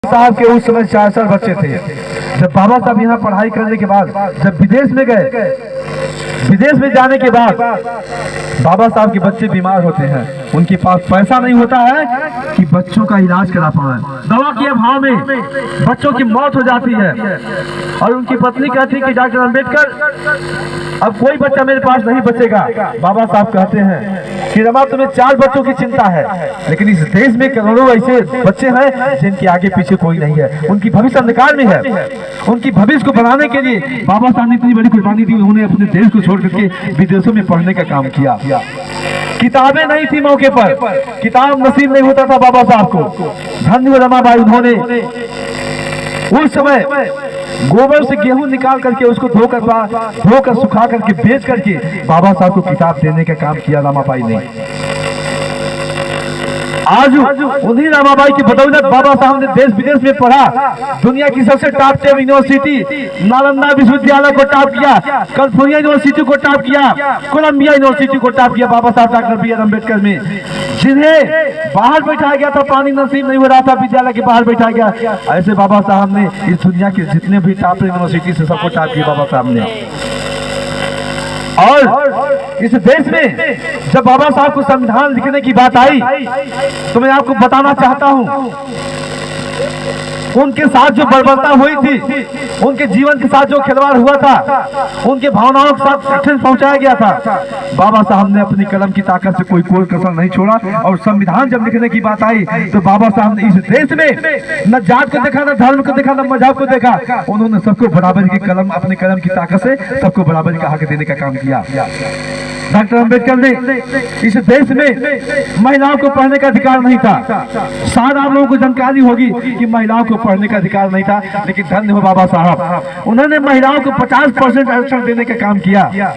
साहब के उस समय 4 बच्चे थे। जब बाबा साहब यहाँ पढ़ाई करने के बाद जब विदेश में गए, विदेश में जाने के बाद बाबा साहब के बच्चे बीमार होते हैं, उनके पास पैसा नहीं होता है कि बच्चों का इलाज करा पाए। दवा के अभाव में बच्चों की मौत हो जाती है और उनकी पत्नी कहती है कि डॉक्टर अंबेडकर अब कोई बच्चा मेरे पास नहीं बचेगा। बाबा साहब कहते हैं कि रमा तुम्हें 4 बच्चों की चिंता है, लेकिन इस देश में करोड़ों ऐसे बच्चे हैं जिनके आगे पीछे कोई नहीं है, उनकी भविष्य अंधकार में है। उनकी भविष्य को बनाने के लिए बाबा साहब ने इतनी बड़ी कुर्बानी दी, उन्होंने अपने देश को छोड़ करके विदेशों में पढ़ने का काम किया। किताबें नहीं थी मौके पर, किताब नसीब नहीं होता था बाबा साहब को। धन्य रमाबाई, उन्होंने उस समय गोबर से गेहूं निकाल करके उसको धोकर सुखा करके बेच करके बाबा साहब को किताब देने का काम किया रमाबाई ने। आज उन्हीं रमाबाई की बदौलत बाबा साहब ने देश विदेश में पढ़ा, दुनिया की सबसे टॉप 10 यूनिवर्सिटी नालंदा विश्वविद्यालय को टॉप किया, कैलिफोर्निया यूनिवर्सिटी को टॉप किया, कोलंबिया यूनिवर्सिटी को टॉप किया बाबा साहब डॉक्टर बी आर अम्बेडकर में। जिन्हें बाहर बैठाया गया था, पानी नसीब नहीं हो रहा था, विद्यालय के बाहर बैठाया गया, ऐसे बाबा साहब ने इस दुनिया के जितने भी टॉप यूनिवर्सिटी से सबको टॉप किया बाबा साहब ने। और इस देश में जब बाबा साहब को संविधान लिखने की बात आई तो मैं आपको बताना चाहता हूं, उनके साथ जो बर्बरता हुई थी, उनके जीवन के साथ जो खिलवाड़ हुआ था, उनके भावनाओं के साथ ठेस पहुंचाया गया था, बाबा साहब ने अपनी कलम की ताकत से कोई कसर नहीं छोड़ा। और संविधान जब लिखने की बात आई तो बाबा साहब ने इस देश में न जात को देखा, न धर्म को देखा, न मजहब को देखा, उन्होंने सबको बराबरी की कलम, अपनी कलम की ताकत से सबको बराबरी का हक देने का काम किया। डॉक्टर अंबेडकर ने इस देश में महिलाओं को पढ़ने का अधिकार नहीं था। शायद आप लोगों को जानकारी होगी कि महिलाओं को पढ़ने का अधिकार नहीं था, लेकिन धन्य हो बाबा साहब, उन्होंने महिलाओं को 50% आरक्षण देने का काम किया।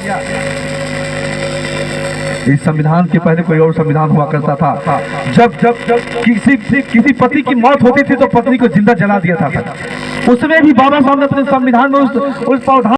इस संविधान के पहले कोई और संविधान हुआ करता था, जब किसी पति की मौत होती थी तो पत्नी को जिंदा जला दिया था। उसमें भी बाबा साहब ने अपने संविधान में उस प्रावधान